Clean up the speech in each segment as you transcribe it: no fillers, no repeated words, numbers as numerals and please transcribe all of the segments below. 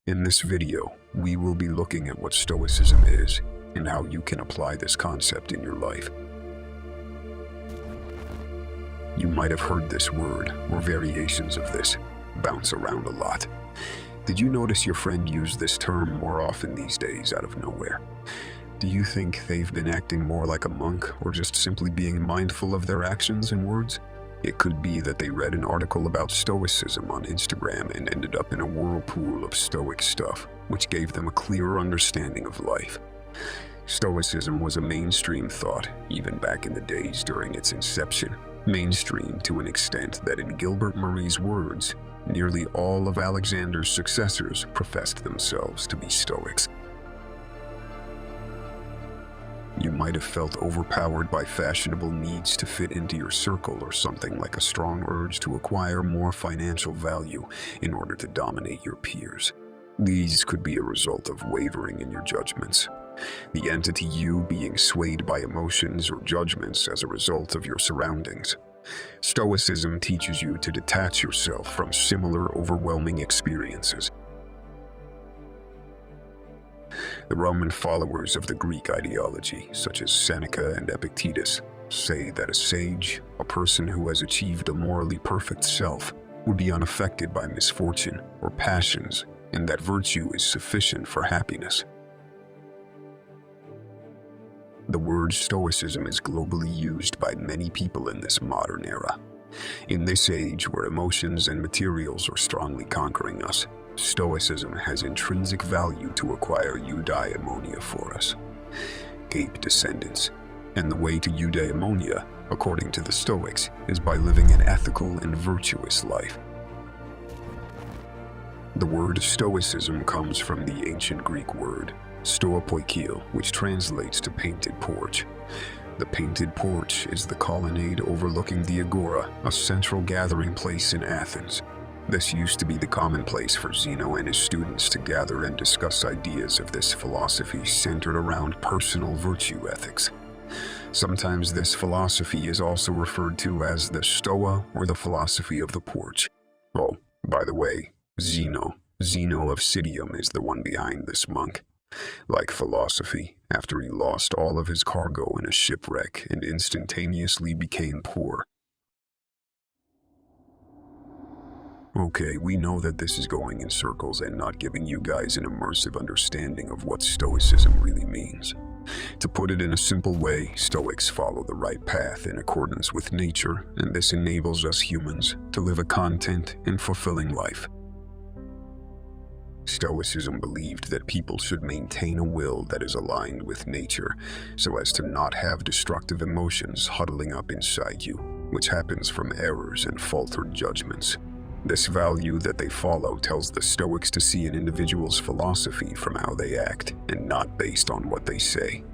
In this video, we will be looking at what Stoicism is and how you can apply this concept in your life. You might have heard this word, or variations of this, bounce around a lot. Did you notice your friend use this term more often these days out of nowhere? Do you think they've been acting more like a monk or just simply being mindful of their actions and words? It could be that they read an article about Stoicism on Instagram and ended up in a whirlpool of Stoic stuff, which gave them a clearer understanding of life. Stoicism was a mainstream thought, even back in the days during its inception. Mainstream to an extent that, in Gilbert Murray's words, nearly all of Alexander's successors professed themselves to be Stoics. You might have felt overpowered by fashionable needs to fit into your circle, or something like a strong urge to acquire more financial value in order to dominate your peers. These could be a result of wavering in your judgments, the entity you being swayed by emotions or judgments as a result of your surroundings. Stoicism teaches you to detach yourself from similar overwhelming experiences. The Roman followers of the Greek ideology, such as Seneca and Epictetus, say that a sage, a person who has achieved a morally perfect self, would be unaffected by misfortune or passions, and that virtue is sufficient for happiness. The word Stoicism is globally used by many people in this modern era. In this age where emotions and materials are strongly conquering us, Stoicism has intrinsic value to acquire eudaimonia for us, ape descendants. And the way to eudaimonia, according to the Stoics, is by living an ethical and virtuous life. The word Stoicism comes from the ancient Greek word stoipoikio, which translates to painted porch. The painted porch is the colonnade overlooking the agora, a central gathering place in Athens. This used to be the common place for Zeno and his students to gather and discuss ideas of this philosophy centered around personal virtue ethics. Sometimes this philosophy is also referred to as the Stoa, or the philosophy of the porch. Oh, by the way, Zeno of Citium is the one behind this monk. Like philosophy, after he lost all of his cargo in a shipwreck and instantaneously became poor. Okay, we know that this is going in circles and not giving you guys an immersive understanding of what Stoicism really means. To put it in a simple way, Stoics follow the right path in accordance with nature, and this enables us humans to live a content and fulfilling life. Stoicism believed that people should maintain a will that is aligned with nature, so as to not have destructive emotions huddling up inside you, which happens from errors and faltered judgments. This value that they follow tells the Stoics to see an individual's philosophy from how they act, and not based on what they say.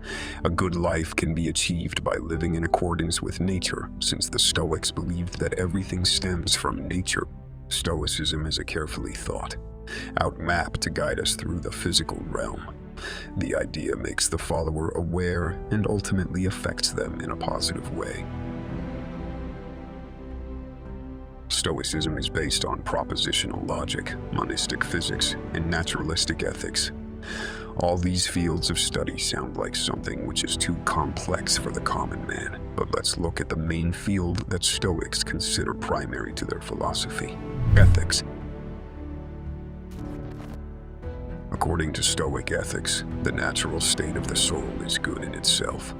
A good life can be achieved by living in accordance with nature, since the Stoics believed that everything stems from nature. Stoicism is a carefully thought out map to guide us through the physical realm. The idea makes the follower aware and ultimately affects them in a positive way. Stoicism is based on propositional logic, monistic physics, and naturalistic ethics. All these fields of study sound like something which is too complex for the common man, but let's look at the main field that Stoics consider primary to their philosophy: ethics. According to Stoic ethics, the natural state of the soul is good in itself.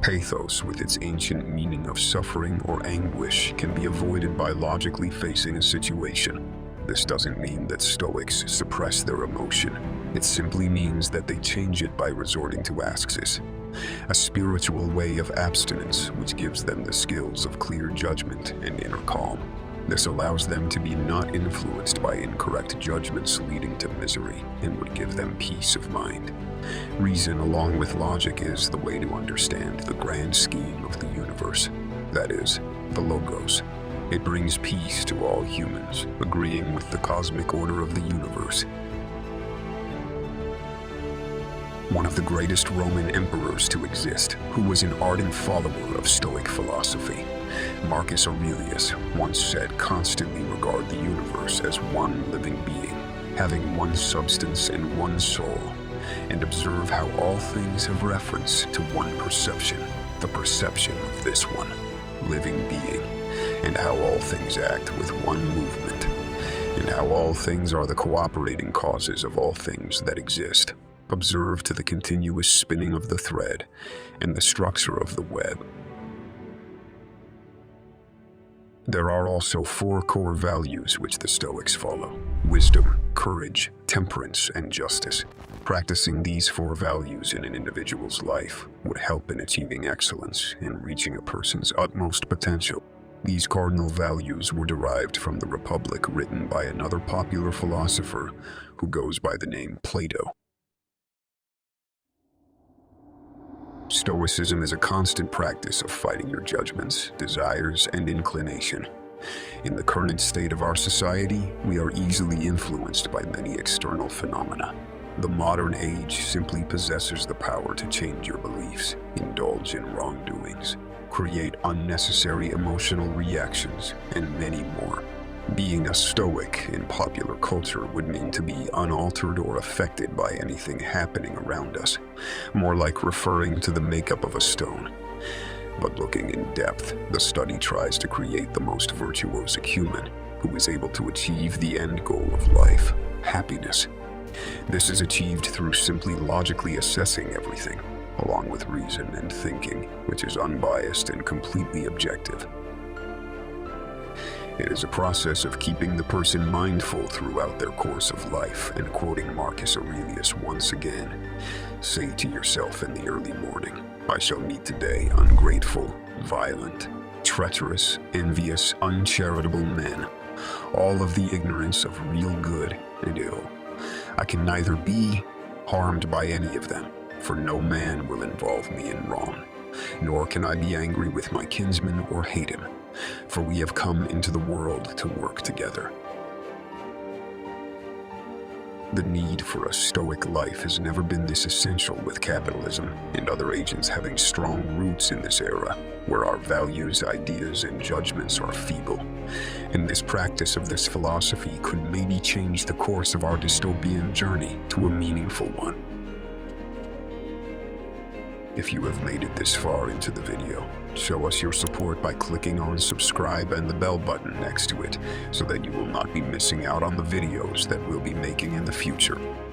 Pathos, with its ancient meaning of suffering or anguish, can be avoided by logically facing a situation. This doesn't mean that Stoics suppress their emotion. It simply means that they change it by resorting to ascesis, a spiritual way of abstinence which gives them the skills of clear judgment and inner calm. This allows them to be not influenced by incorrect judgments leading to misery, and would give them peace of mind. Reason along with logic is the way to understand the grand scheme of the universe, that is, the Logos. It brings peace to all humans, agreeing with the cosmic order of the universe. One of the greatest Roman emperors to exist, who was an ardent follower of Stoic philosophy, Marcus Aurelius, once said, "Constantly regard the universe as one living being, having one substance and one soul, and observe how all things have reference to one perception, the perception of this one, living being, and how all things act with one movement, and how all things are the cooperating causes of all things that exist. Observe to the continuous spinning of the thread and the structure of the web. There are also 4 core values which the Stoics follow: wisdom, courage, temperance, and justice. Practicing these 4 values in an individual's life would help in achieving excellence and reaching a person's utmost potential. These cardinal values were derived from the Republic, written by another popular philosopher who goes by the name Plato. Stoicism is a constant practice of fighting your judgments, desires, and inclination. In the current state of our society, we are easily influenced by many external phenomena. The modern age simply possesses the power to change your beliefs, indulge in wrongdoings, create unnecessary emotional reactions, and many more. Being a Stoic in popular culture would mean to be unaltered or affected by anything happening around us, more like referring to the makeup of a stone. But looking in depth, the study tries to create the most virtuosic human, who is able to achieve the end goal of life, happiness. This is achieved through simply logically assessing everything, along with reason and thinking, which is unbiased and completely objective. It is a process of keeping the person mindful throughout their course of life, and quoting Marcus Aurelius once again, say to yourself in the early morning, I shall meet today ungrateful, violent, treacherous, envious, uncharitable men, all of the ignorance of real good and ill. I can neither be harmed by any of them, for no man will involve me in wrong, nor can I be angry with my kinsman or hate him, for we have come into the world to work together. The need for a Stoic life has never been this essential, with capitalism and other agents having strong roots in this era, where our values, ideas, and judgments are feeble. And this practice of this philosophy could maybe change the course of our dystopian journey to a meaningful one. If you have made it this far into the video, show us your support by clicking on subscribe and the bell button next to it, so that you will not be missing out on the videos that we'll be making in the future.